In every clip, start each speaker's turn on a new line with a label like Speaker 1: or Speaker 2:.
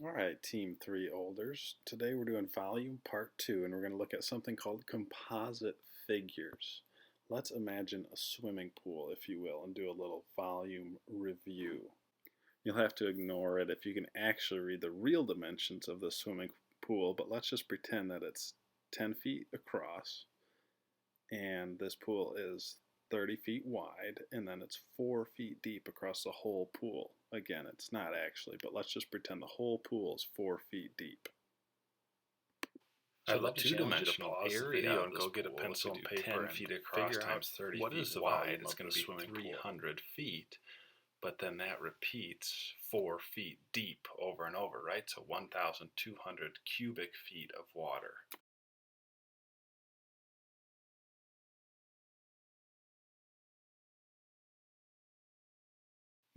Speaker 1: All right, Team 3 Olders. Today we're doing volume part 2, and we're going to look at something called composite figures. Let's imagine a swimming pool, if you will, and do a little volume review. You'll have to ignore it if you can actually read the real dimensions of the swimming pool, but let's just pretend that it's 10 feet across, and this pool is 30 feet wide, and then it's 4 feet deep across the whole pool. Again, it's not actually, but let's just pretend the whole pool is 4 feet deep.
Speaker 2: I'd love to challenge you to pause the video and go get a pencil and paper
Speaker 1: 10
Speaker 2: and
Speaker 1: feet across
Speaker 2: figure out
Speaker 1: times 30
Speaker 2: what
Speaker 1: feet
Speaker 2: is the
Speaker 1: wide.
Speaker 2: volume
Speaker 1: It's
Speaker 2: of
Speaker 1: going
Speaker 2: the
Speaker 1: to be
Speaker 2: swimming pool.
Speaker 1: 300 feet, but then that repeats 4 feet deep over and over, right? So 1,200 cubic feet of water.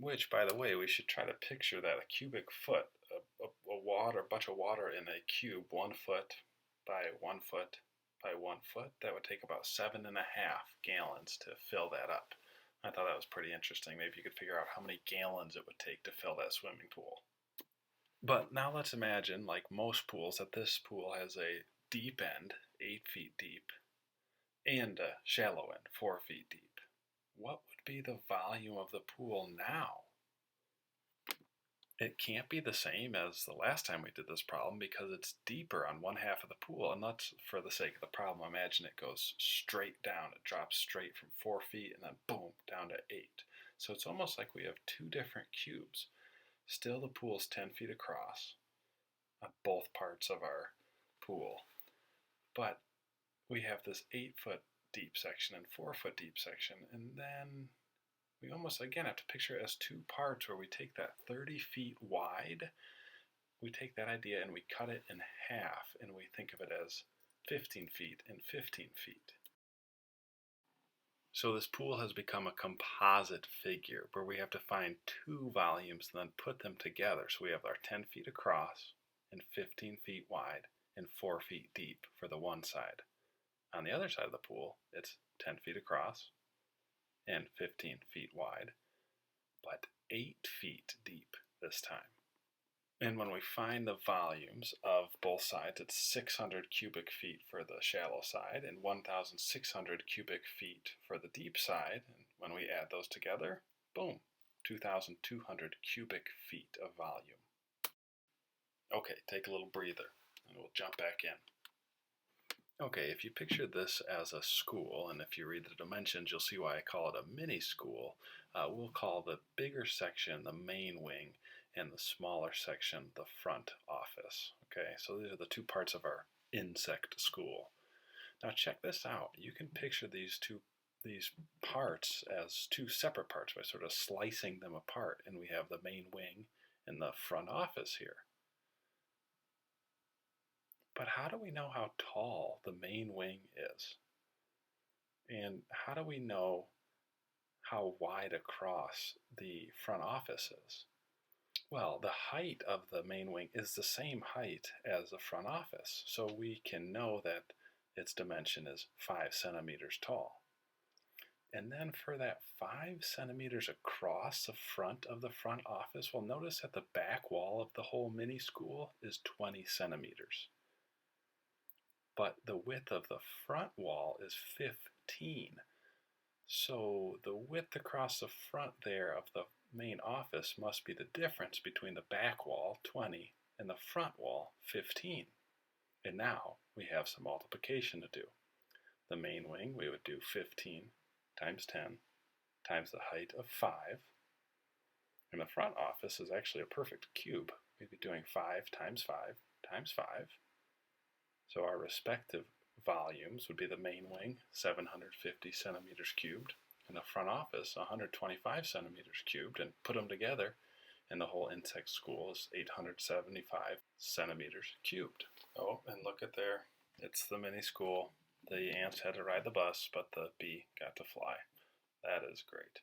Speaker 1: Which, by the way, we should try to picture that a cubic foot, a bunch of water in a cube, 1 foot by 1 foot by 1 foot. That would take about 7.5 gallons to fill that up. I thought that was pretty interesting. Maybe you could figure out how many gallons it would take to fill that swimming pool. But now let's imagine, like most pools, that this pool has a deep end, 8 feet deep, and a shallow end, 4 feet deep. What would be the volume of the pool now? It can't be the same as the last time we did this problem because it's deeper on one half of the pool, and let's, for the sake of the problem, imagine it goes straight down. It drops straight from 4 feet and then boom, down to 8. So it's almost like we have two different cubes. Still, the pool's 10 feet across on both parts of our pool, but we have this 8-foot deep section and 4-foot deep section, and then we almost again have to picture it as two parts where we take that 30 feet wide, we take that idea and we cut it in half, and we think of it as 15 feet and 15 feet. So this pool has become a composite figure where we have to find two volumes and then put them together. So we have our 10 feet across and 15 feet wide and 4 feet deep for the one side. On the other side of the pool, it's 10 feet across and 15 feet wide, but 8 feet deep this time. And when we find the volumes of both sides, it's 600 cubic feet for the shallow side and 1,600 cubic feet for the deep side. And when we add those together, boom, 2,200 cubic feet of volume. Okay, take a little breather and we'll jump back in. Okay, if you picture this as a school, and if you read the dimensions, you'll see why I call it a mini school. We'll call the bigger section the main wing, and the smaller section the front office. Okay, so these are the two parts of our insect school. Now check this out. You can picture these parts as two separate parts by sort of slicing them apart, and we have the main wing and the front office here. But how do we know how tall the main wing is? And how do we know how wide across the front office is? Well, the height of the main wing is the same height as the front office, so we can know that its dimension is 5 centimeters tall. And then for that 5 centimeters across the front of the front office, well, notice that the back wall of the whole mini school is 20 centimeters. But the width of the front wall is 15. So the width across the front there of the main office must be the difference between the back wall, 20, and the front wall, 15. And now we have some multiplication to do. The main wing, we would do 15 times 10 times the height of 5. And the front office is actually a perfect cube. We'd be doing 5 times 5 times 5. So our respective volumes would be the main wing, 750 centimeters cubed, and the front office, 125 centimeters cubed, and put them together, and the whole insect school is 875 centimeters cubed. Oh, and look at there. It's the mini school. The ants had to ride the bus, but the bee got to fly. That is great.